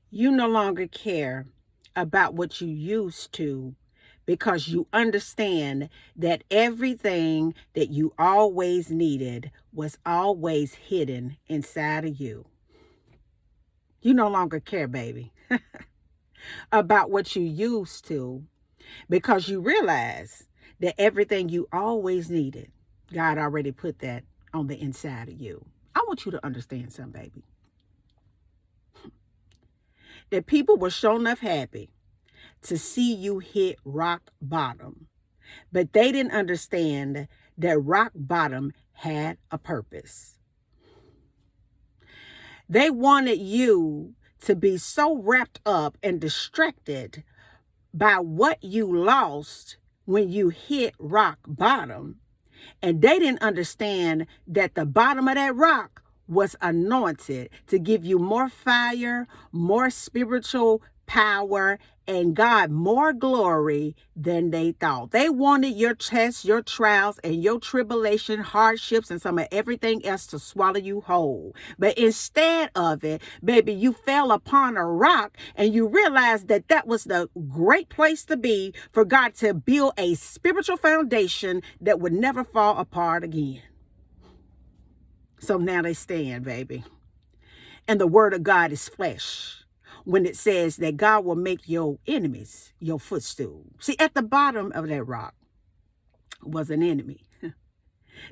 You no longer care about what you used to because you understand that everything that you always needed was always hidden inside of you. You no longer care, baby, about what you used to because you realize that everything you always needed, God already put that on the inside of you. I want you to understand something, baby. That people were sure enough happy to see you hit rock bottom, but they didn't understand that rock bottom had a purpose. They wanted you to be so wrapped up and distracted by what you lost when you hit rock bottom, and they didn't understand that the bottom of that rock was anointed to give you more fire, more spiritual power, and God more glory than they thought. They wanted your tests, your trials, and your tribulation, hardships, and some of everything else to swallow you whole. But instead of it, baby, you fell upon a rock and you realized that that was the great place to be for God to build a spiritual foundation that would never fall apart again. So now they stand, baby. And the word of God is flesh when it says that God will make your enemies your footstool. See, at the bottom of that rock was an enemy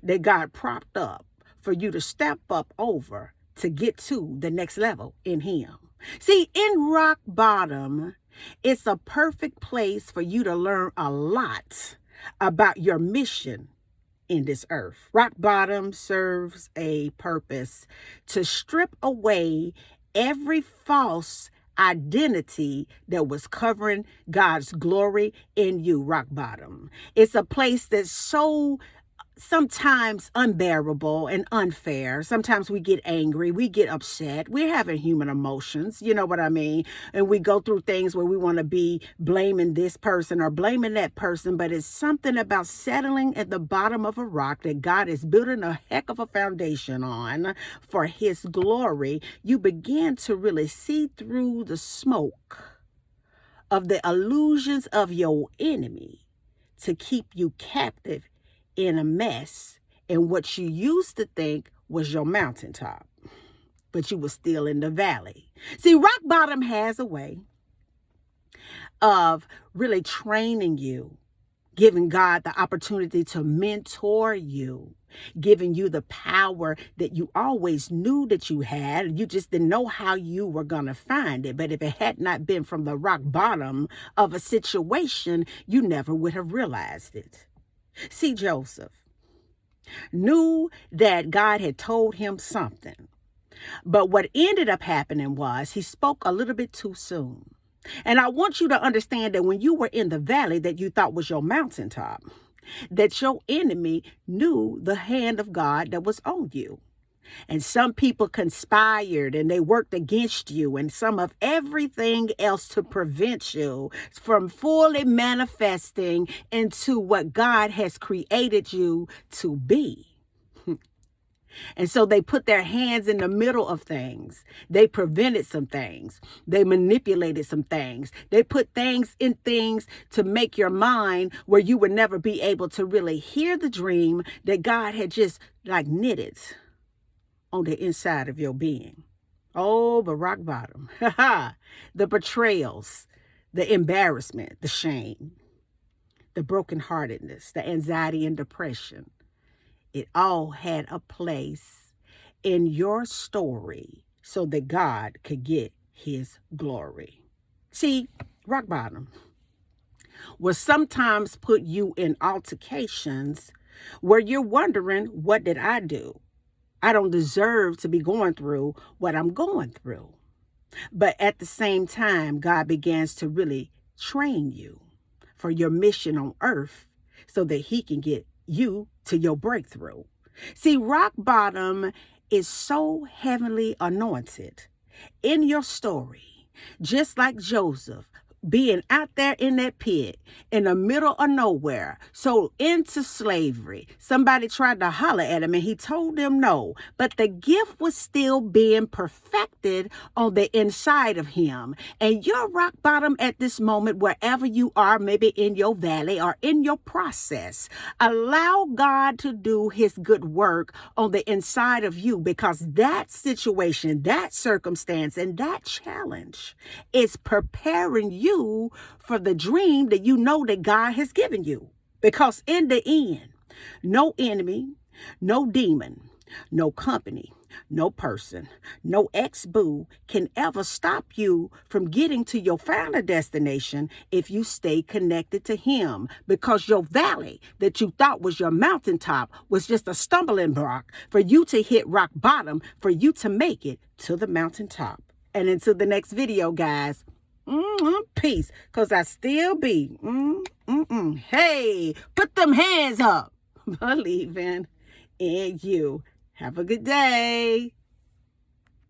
that God propped up for you to step up over to get to the next level in Him. See, in rock bottom, it's a perfect place for you to learn a lot about your mission in this earth. Rock bottom serves a purpose to strip away every false identity that was covering God's glory in you. Rock bottom. It's a place that's so sometimes unbearable and unfair. Sometimes we get angry, we get upset, we're having human emotions, you know what I mean? And we go through things where we want to be blaming this person or blaming that person, but it's something about settling at the bottom of a rock that God is building a heck of a foundation on for His glory. You begin to really see through the smoke of the illusions of your enemy to keep you captive in a mess in what you used to think was your mountaintop, but you were still in the valley. See, rock bottom has a way of really training you, giving God the opportunity to mentor you, giving you the power that you always knew that you had. You just didn't know how you were going to find it. But if it had not been from the rock bottom of a situation, you never would have realized it. See, Joseph knew that God had told him something. But what ended up happening was he spoke a little bit too soon. And I want you to understand that when you were in the valley that you thought was your mountaintop, that your enemy knew the hand of God that was on you. And some people conspired and they worked against you and some of everything else to prevent you from fully manifesting into what God has created you to be. And so they put their hands in the middle of things. They prevented some things. They manipulated some things. They put things in things to make your mind where you would never be able to really hear the dream that God had just like knitted on the inside of your being. Oh, but rock bottom. The betrayals, the embarrassment, the shame, the brokenheartedness, the anxiety and depression. It all had a place in your story so that God could get His glory. See, rock bottom will sometimes put you in altercations where you're wondering, what did I do? I don't deserve to be going through what I'm going through. But at the same time, God begins to really train you for your mission on earth so that He can get you to your breakthrough. See, rock bottom is so heavenly anointed in your story, just like Joseph being out there in that pit in the middle of nowhere, so into slavery. Somebody tried to holler at him and he told them no, but the gift was still being perfected on the inside of him. And you're rock bottom at this moment, wherever you are, maybe in your valley or in your process. Allow God to do his good work on the inside of you, because that situation, that circumstance, and that challenge is preparing you for the dream that you know that God has given you. Because in the end, no enemy, no demon, no company, no person, no ex-boo can ever stop you from getting to your final destination if you stay connected to him. Because your valley that you thought was your mountaintop was just a stumbling block for you to hit rock bottom, for you to make it to the mountaintop. And until the next video, guys, peace, because I still be. Hey, put them hands up. Believing in you. Have a good day.